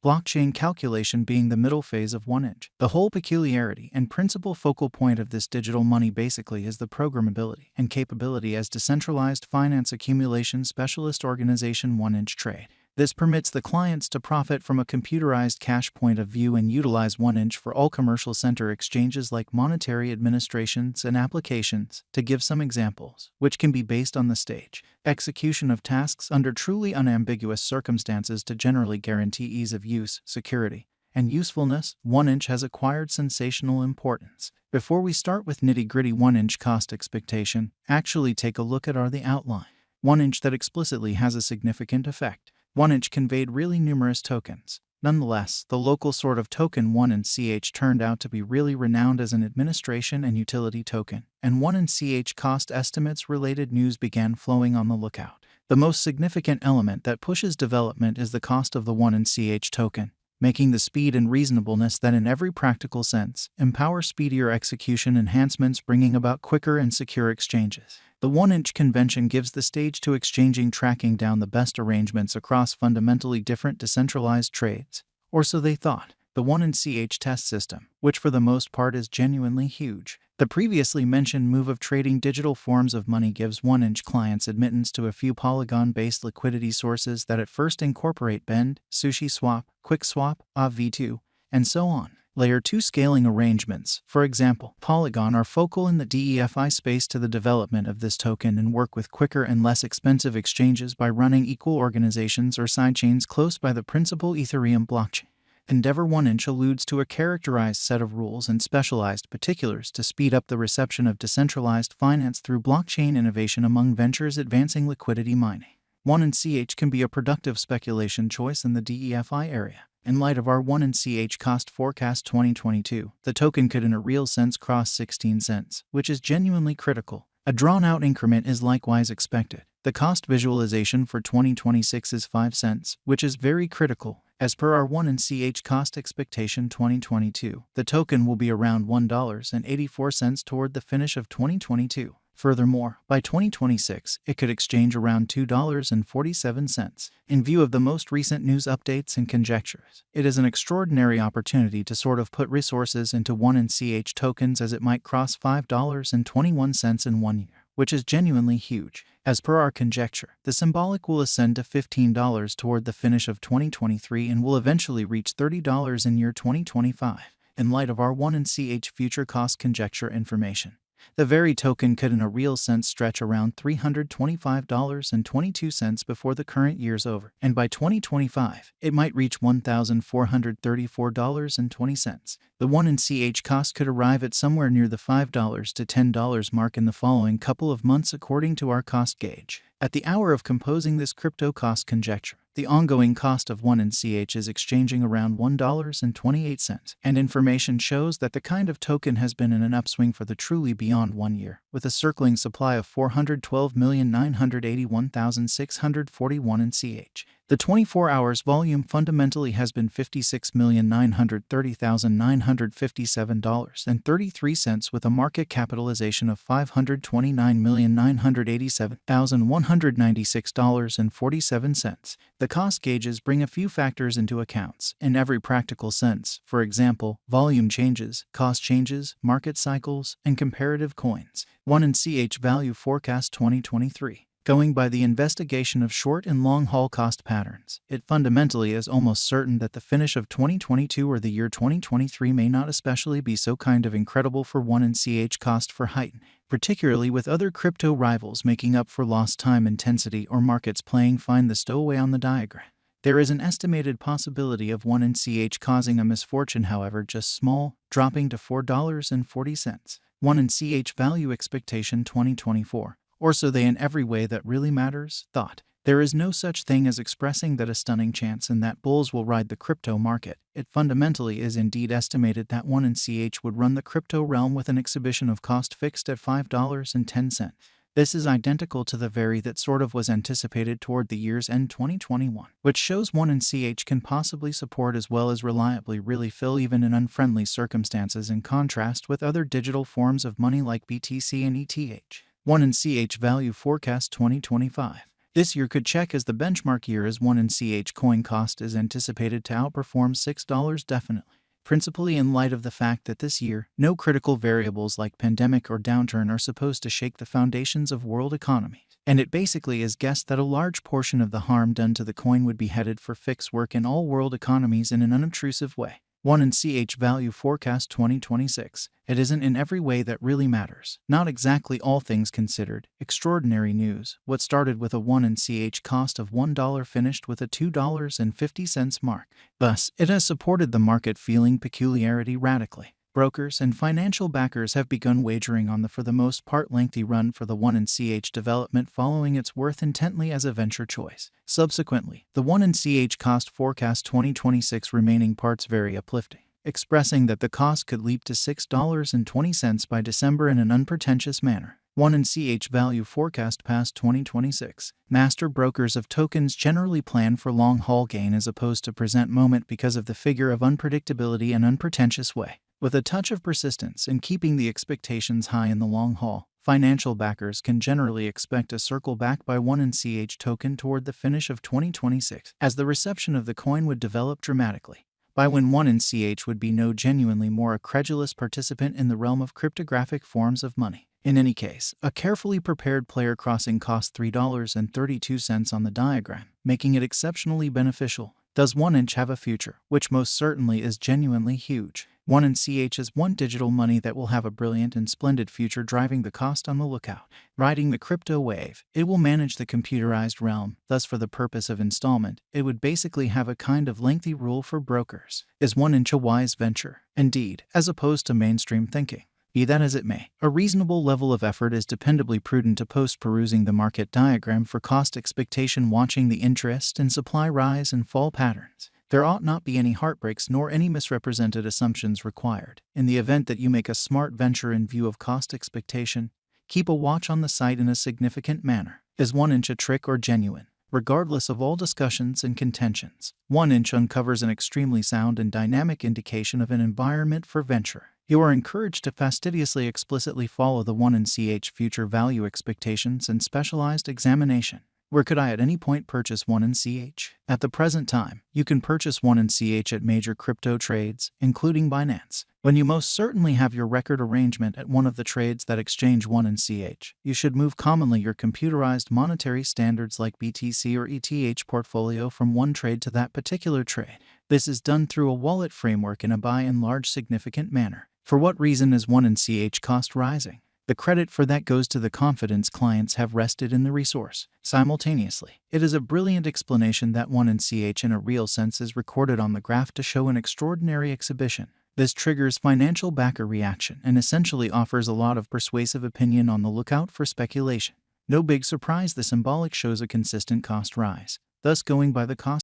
blockchain calculation being the middle phase of 1inch. The whole peculiarity and principal focal point of this digital money basically is the programmability and capability as decentralized finance accumulation specialist organization 1inch trade. This permits the clients to profit from a computerized cash point of view and utilize 1inch for all commercial center exchanges like monetary administrations and applications, to give some examples, which can be based on the stage, execution of tasks under truly unambiguous circumstances to generally guarantee ease of use, security, and usefulness. 1inch has acquired sensational importance. Before we start with nitty-gritty 1inch cost expectation, actually take a look at the outline. 1inch that explicitly has a significant effect. 1inch conveyed really numerous tokens. Nonetheless, the local sort of token 1inch turned out to be really renowned as an administration and utility token, and 1inch cost estimates related news began flowing on the lookout. The most significant element that pushes development is the cost of the 1inch token, making the speed and reasonableness that in every practical sense empower speedier execution enhancements, bringing about quicker and secure exchanges. The 1inch convention gives the stage to exchanging, tracking down the best arrangements across fundamentally different decentralized trades, or so they thought. The 1inch test system, which for the most part is genuinely huge. The previously mentioned move of trading digital forms of money gives 1inch clients admittance to a few Polygon-based liquidity sources that at first incorporate Bend, SushiSwap, QuickSwap, AV2, and so on. Layer 2 scaling arrangements, for example, Polygon, are focal in the DeFi space to the development of this token and work with quicker and less expensive exchanges by running equal organizations or sidechains close by the principal Ethereum blockchain. Endeavor 1inch alludes to a characterized set of rules and specialized particulars to speed up the reception of decentralized finance through blockchain innovation among ventures advancing liquidity mining. 1inch can be a productive speculation choice in the DeFi area. In light of our 1inch cost forecast 2022, the token could in a real sense cross 16 cents, which is genuinely critical. A drawn-out increment is likewise expected. The cost visualization for 2026 is 5 cents, which is very critical. As per our 1inch cost expectation 2022, the token will be around $1.84 toward the finish of 2022. Furthermore, by 2026, it could exchange around $2.47. In view of the most recent news updates and conjectures, it is an extraordinary opportunity to sort of put resources into 1inch tokens, as it might cross $5.21 in 1 year, which is genuinely huge. As per our conjecture, the symbolic will ascend to $15 toward the finish of 2023 and will eventually reach $30 in year 2025. In light of our 1inch future cost conjecture information, the very token could in a real sense stretch around $325.22 before the current year's over, and by 2025, it might reach $1,434.20. The 1inch cost could arrive at somewhere near the $5 to $10 mark in the following couple of months according to our cost gauge. At the hour of composing this crypto cost conjecture, the ongoing cost of 1inch is exchanging around $1.28, and information shows that the kind of token has been in an upswing for the truly beyond 1 year, with a circling supply of 412,981,641 inch. The 24 hours volume fundamentally has been $56,930,957.33 with a market capitalization of $529,987,196.47. The cost gauges bring a few factors into account in every practical sense, for example, volume changes, cost changes, market cycles, and comparative coins. 1inch value forecast 2023. Going by the investigation of short and long-haul cost patterns, it fundamentally is almost certain that the finish of 2022 or the year 2023 may not especially be so kind of incredible for 1inch cost for height, particularly with other crypto rivals making up for lost time intensity or markets playing find the stowaway on the diagram. There is an estimated possibility of 1inch causing a misfortune, however just small, dropping to $4.40. 1inch value expectation 2024. Or so they in every way that really matters, thought. There is no such thing as expressing that a stunning chance in that bulls will ride the crypto market. It fundamentally is indeed estimated that 1inch would run the crypto realm with an exhibition of cost fixed at $5.10. This is identical to the very that sort of was anticipated toward the year's end 2021, which shows 1inch can possibly support as well as reliably really fill even in unfriendly circumstances, in contrast with other digital forms of money like BTC and ETH. 1inch value forecast 2025. This year could check as the benchmark year as 1 coin cost is anticipated to outperform $6 definitely, principally in light of the fact that this year, no critical variables like pandemic or downturn are supposed to shake the foundations of world economies. And it basically is guessed that a large portion of the harm done to the coin would be headed for fix work in all world economies in an unobtrusive way. 1 value forecast 2026. It isn't in every way that really matters. Not exactly all things considered. Extraordinary news. What started with a 1 cost of $1 finished with a $2.50 mark. Thus, it has supported the market feeling peculiarity radically. Brokers and financial backers have begun wagering on the for the most part lengthy run for the 1 development following its worth intently as a venture choice. Subsequently, the 1 cost forecast 2026 remaining parts very uplifting, expressing that the cost could leap to $6.20 by December in an unpretentious manner. 1 value forecast past 2026. Master brokers of tokens generally plan for long-haul gain as opposed to present moment because of the figure of unpredictability and unpretentious way. With a touch of persistence in keeping the expectations high in the long haul, financial backers can generally expect a circle back by 1 token toward the finish of 2026, as the reception of the coin would develop dramatically. By when 1 would be no genuinely more a credulous participant in the realm of cryptographic forms of money. In any case, a carefully prepared player crossing costs $3.32 on the diagram, making it exceptionally beneficial. Does 1 have a future, which most certainly is genuinely huge? 1 is one digital money that will have a brilliant and splendid future driving the cost on the lookout. Riding the crypto wave, it will manage the computerized realm, thus for the purpose of installment, it would basically have a kind of lengthy rule for brokers. Is 1 a wise venture? Indeed, as opposed to mainstream thinking. Be that as it may, a reasonable level of effort is dependably prudent to post-perusing the market diagram for cost expectation, watching the interest and supply rise and fall patterns. There ought not be any heartbreaks nor any misrepresented assumptions required. In the event that you make a smart venture in view of cost expectation, keep a watch on the site in a significant manner. Is 1 a trick or genuine? Regardless of all discussions and contentions, 1 uncovers an extremely sound and dynamic indication of an environment for venture. You are encouraged to fastidiously explicitly follow the 1 future value expectations and specialized examination. Where could I at any point purchase 1 At the present time, you can purchase 1 at major crypto trades, including Binance. When you most certainly have your record arrangement at one of the trades that exchange 1 you should move commonly your computerized monetary standards like BTC or ETH portfolio from one trade to that particular trade. This is done through a wallet framework in a by and large significant manner. For what reason is 1 cost rising? The credit for that goes to the confidence clients have rested in the resource. Simultaneously, it is a brilliant explanation that 1 in a real sense is recorded on the graph to show an extraordinary exhibition. This triggers financial backer reaction and essentially offers a lot of persuasive opinion on the lookout for speculation. No big surprise, the symbolic shows a consistent cost rise. Thus, going by the cost